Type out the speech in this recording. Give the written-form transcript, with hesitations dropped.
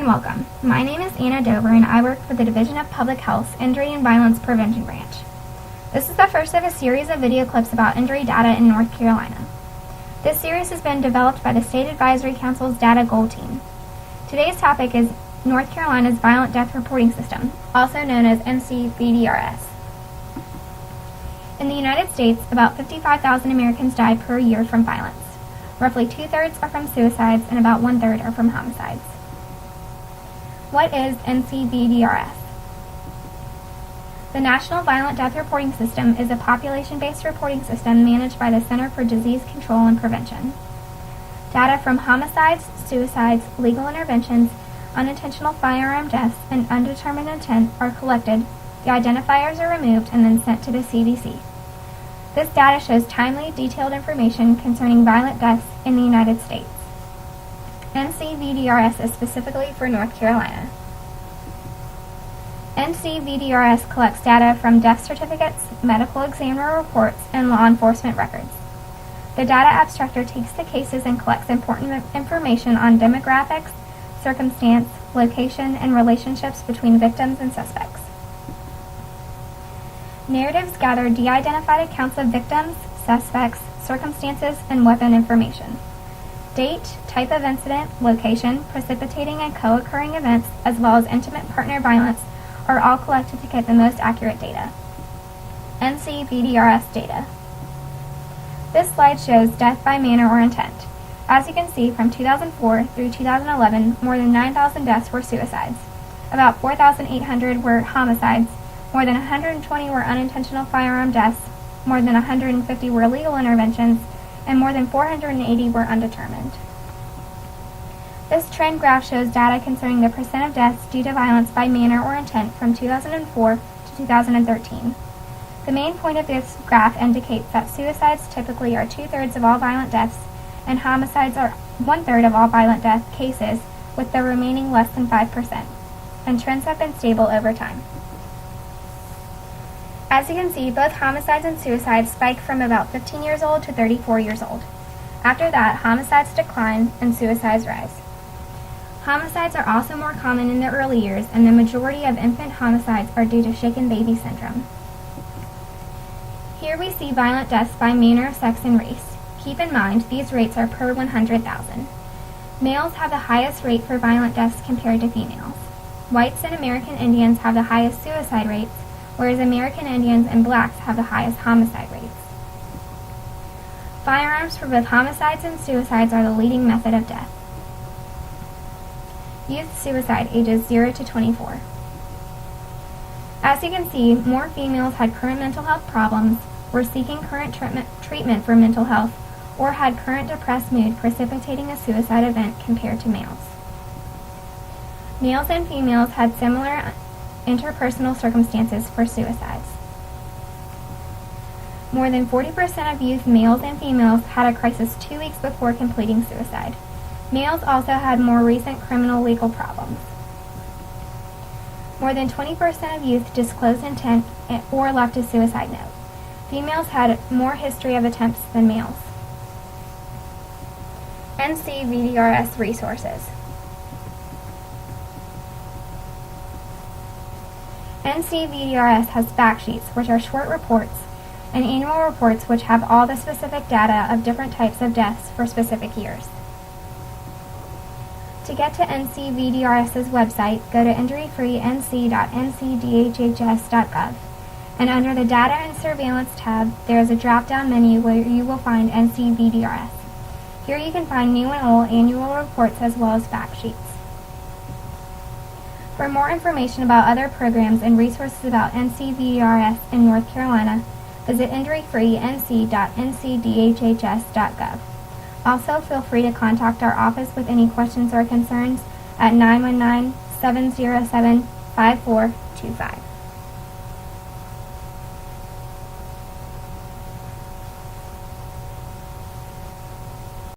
and welcome. My name is Anna Dover and I work for the Division of Public Health's Injury and Violence Prevention Branch. This is the first of a series of video clips about injury data in North Carolina. This series has been developed by the State Advisory Council's Data Goal Team. Today's topic is North Carolina's Violent Death Reporting System, also known as NC BDRS. In the United States, about 55,000 Americans die per year from violence. Roughly 2/3 are from suicides and about 1/3 are from homicides. What is NC BDRS? The National Violent Death Reporting System is a population-based reporting system managed by the Center for Disease Control and Prevention. Data from homicides, suicides, legal interventions, unintentional firearm deaths, and undetermined intent are collected, the identifiers are removed, and then sent to the CDC. This data shows timely, detailed information concerning violent deaths in the United States. NC-VDRS is specifically for North Carolina. NC-VDRS collects data from death certificates, medical examiner reports, and law enforcement records. The data abstractor takes the cases and collects important information on demographics, circumstance, location, and relationships between victims and suspects. Narratives gather de-identified accounts of victims, suspects, circumstances, and weapon information. Date, type of incident, location, precipitating and co-occurring events, as well as intimate partner violence are all collected to get the most accurate data. NC BDRS data. This slide shows death by manner or intent. As you can see, from 2004 through 2011, more than 9,000 deaths were suicides. About 4,800 were homicides, more than 120 were unintentional firearm deaths, more than 150 were legal interventions, and more than 480 were undetermined. This trend graph shows data concerning the percent of deaths due to violence by manner or intent from 2004 to 2013. The main point of this graph indicates that suicides typically are 2/3 of all violent deaths, and homicides are 1/3 of all violent death cases, with the remaining less than 5%, and trends have been stable over time. As you can see, both homicides and suicides spike from about 15 years old to 34 years old. After that, homicides decline and suicides rise. Homicides are also more common in the early years, and the majority of infant homicides are due to shaken baby syndrome. Here we see violent deaths by manner, sex, and race. Keep in mind, these rates are per 100,000. Males have the highest rate for violent deaths compared to females. Whites and American Indians have the highest suicide rates, whereas American Indians and blacks have the highest homicide rates. Firearms for both homicides and suicides are the leading method of death. Youth suicide ages 0 to 24. As you can see, more females had current mental health problems, were seeking current treatment for mental health, or had current depressed mood precipitating a suicide event compared to males. Males and females had similar interpersonal circumstances for suicides. More than 40% of youth males and females had a crisis 2 weeks before completing suicide. Males also had more recent criminal legal problems. More than 20% of youth disclosed intent or left a suicide note. Females had more history of attempts than males. NC BDRS resources. NC BDRS has fact sheets, which are short reports, and annual reports which have all the specific data of different types of deaths for specific years. To get to NC BDRS's website, go to injuryfreenc.ncdhhs.gov, and under the Data and Surveillance tab, there is a drop-down menu where you will find NC BDRS. Here you can find new and old annual reports as well as fact sheets. For more information about other programs and resources about NC BDRS in North Carolina, visit injuryfreenc.ncdhhs.gov. Also, feel free to contact our office with any questions or concerns at 919-707-5425.